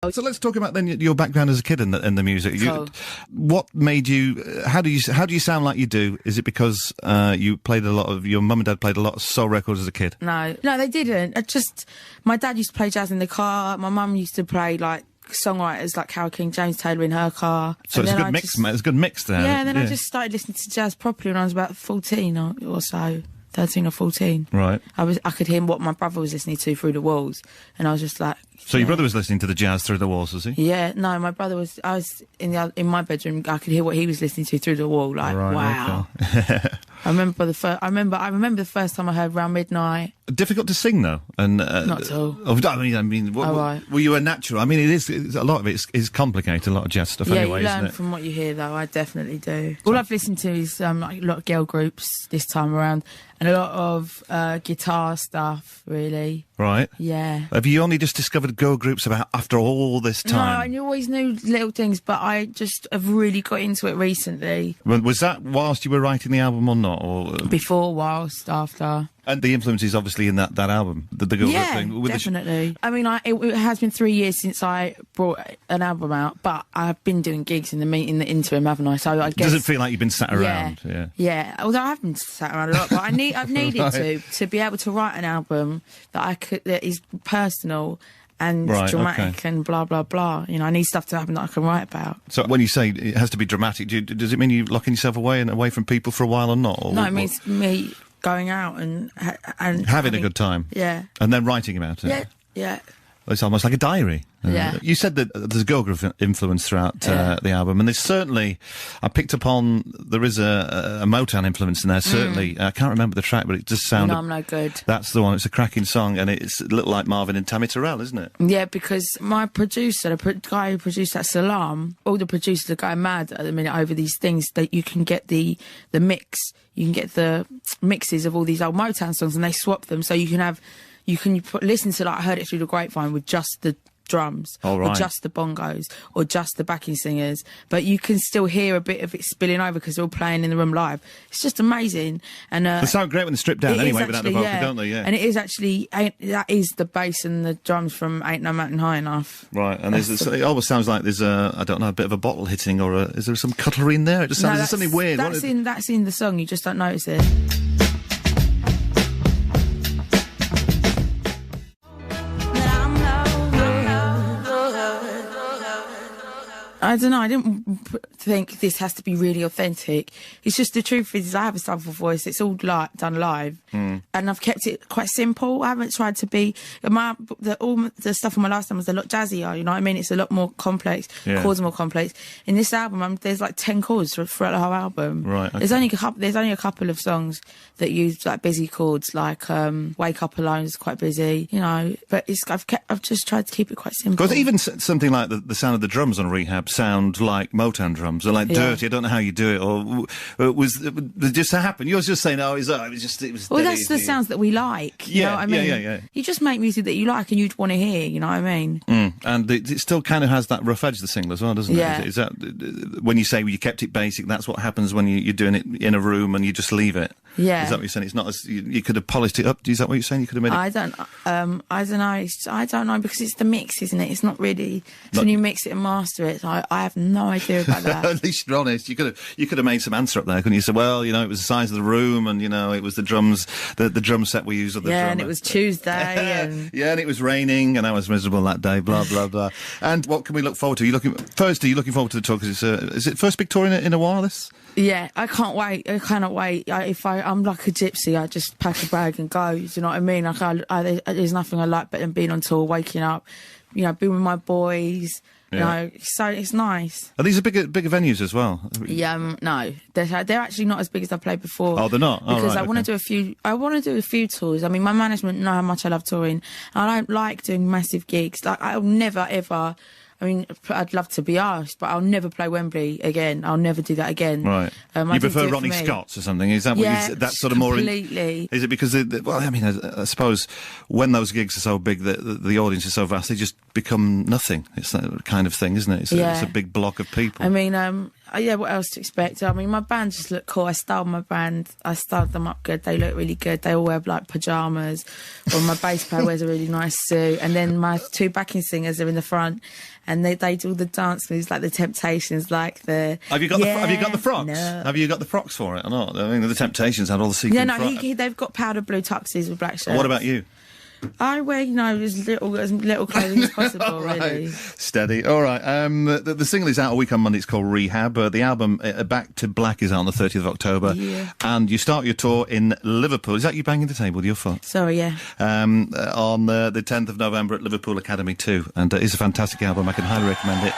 So let's talk about then your background as a kid in the music. Cool. What made you? How do you sound like you do? Is it because you played a lot of your mum and dad played a lot of soul records as a kid? No, they didn't. My dad used to play jazz in the car. My mum used to play like songwriters like Carole King, James Taylor in her car. So it's a good mix, mate. It's a good mix there. Yeah, and then I just started listening to jazz properly when I was about 14 or so. 13 or 14. Right. I could hear what my brother was listening to through the walls, and I was just like. So your brother was listening to the jazz through the walls, was he? Yeah, no, my brother was. I was in my bedroom. I could hear what he was listening to through the wall. Like, right, wow. Okay. I remember the first time I heard Round Midnight. Difficult to sing though, and not at all. I mean, were you a natural? I mean, it's a lot of it is complicated. A lot of jazz stuff, anyway. Yeah, you learn isn't it? from what you hear, though. I definitely do. All I've listened to is like a lot of girl groups this time around, and a lot of guitar stuff, really. Right. Yeah. Have you only just discovered girl groups after all this time? No, I always knew little things, but I just have really got into it recently. Was that whilst you were writing the album or not? Or before, whilst, after. And the influence is obviously in that album, the girl group thing. Definitely. I mean, it has been 3 years since I brought an album out, but I've been doing gigs in the interim, haven't I? So I guess. Does it feel like you've been sat around? Yeah. Although I have been sat around a lot, but I've needed right. to be able to write an album that is personal and dramatic and blah blah blah. You know, I need stuff to happen that I can write about. So when you say it has to be dramatic, does it mean you locking yourself away from people for a while or not? Or no, it means me going out and having a good time. Yeah. And then writing about it. Yeah. It's almost like a diary. Yeah. You said that there's a girl group influence throughout the album, and there's certainly, I picked up on, there is a Motown influence in there, certainly. I can't remember the track, but it just sounded... No, I'm no good. That's the one. It's a cracking song, and it's a little like Marvin and Tammy Terrell, isn't it? Yeah, because my producer, the guy who produced that Salam, all the producers are going mad at the minute over these things that you can get the mix. You can get the mixes of all these old Motown songs, and they swap them, so you can listen to, like, I heard it through the grapevine with just the drums, or just the bongos, or just the backing singers, but you can still hear a bit of it spilling over because they're all playing in the room live. It's just amazing. And they sound great when they're stripped down anyway, without the vocal, don't they? Yeah. And it is actually, that is the bass and the drums from Ain't No Mountain High Enough. Right, and it almost sounds like there's a bit of a bottle hitting, or is there some cutlery in there? It just sounds there's something weird. That's in the song, you just don't notice it. I don't know, I didn't think this has to be really authentic. It's just, the truth is I have a soulful voice. It's all done live. And I've kept it quite simple. I haven't tried to be... all the stuff on my last album was a lot jazzier, you know what I mean? It's a lot more complex. Yeah. Chords are more complex. In this album, there's like 10 chords throughout the whole album. Right, okay. There's only a couple of songs that use like busy chords, like Wake Up Alone is quite busy, you know. But I've just tried to keep it quite simple. Because even something like the sound of the drums on Rehab sound like Motown drums, or like dirty. I don't know how you do it, or it just happened. Yours just saying, it was well, that's the sounds that we like. You know what I mean? Yeah. You just make music that you like and you'd want to hear. You know what I mean? And it still kind of has that rough edge, the single as well, doesn't it? Is that when you say you kept it basic? That's what happens when you're doing it in a room and you just leave it. Yeah. Is that what you're saying? It's not as you could have polished it up. Is that what you're saying? You could have made it. I don't know. I don't know, because it's the mix, isn't it? It's not really when you mix it and master it. I have no idea about that. At least you're honest. You could have made some answer up there, couldn't you? Say, well, you know, it was the size of the room, and you know, it was the drums, the drum set we used. And it was Tuesday, and and it was raining, and I was miserable that day. Blah blah blah. And what can we look forward to? Are you looking forward to the tour? Because is it first big tour in a while? This. Yeah, I can't wait. I cannot wait. I'm like a gypsy. I just pack a bag and go. Do you know what I mean? There's nothing I like better than being on tour, waking up, you know, being with my boys. You know, so it's nice. Are these bigger venues as well? Yeah, no, they're actually not as big as I played before. Oh, they're not. Because I want to do a few. I want to do a few tours. I mean, my management know how much I love touring. I don't like doing massive gigs. Like, I'll never ever. I mean, I'd love to be asked, but I'll never play Wembley again. I'll never do that again. Right. You prefer Ronnie Scott's or something? Is that what you... That's sort of more... completely. Is it because... well, I mean, I suppose when those gigs are so big, the audience is so vast, they just become nothing. It's that kind of thing, isn't it? It's a big block of people. I mean, Yeah, what else to expect? I mean, my band just look cool. I styled my band. I styled them up good. They look really good. They all wear like pyjamas. Or my bass player wears a really nice suit. And then my 2 backing singers are in the front, and they do all the dance moves like the Temptations, like the. Have you got the frocks? No. Have you got the frocks for it or not? I mean, the Temptations had all the sequins. Yeah, no, they've got powder blue tuxes with black shirts. And what about you? I wear, as little clothing as possible, right. really. Steady. All right. The single is out a week on Monday. It's called Rehab. The album, Back to Black, is out on the 30th of October. Yeah. And you start your tour in Liverpool. Is that you banging the table with your foot? Sorry, yeah. On the 10th of November at Liverpool Academy 2. And it's a fantastic album. I can highly recommend it.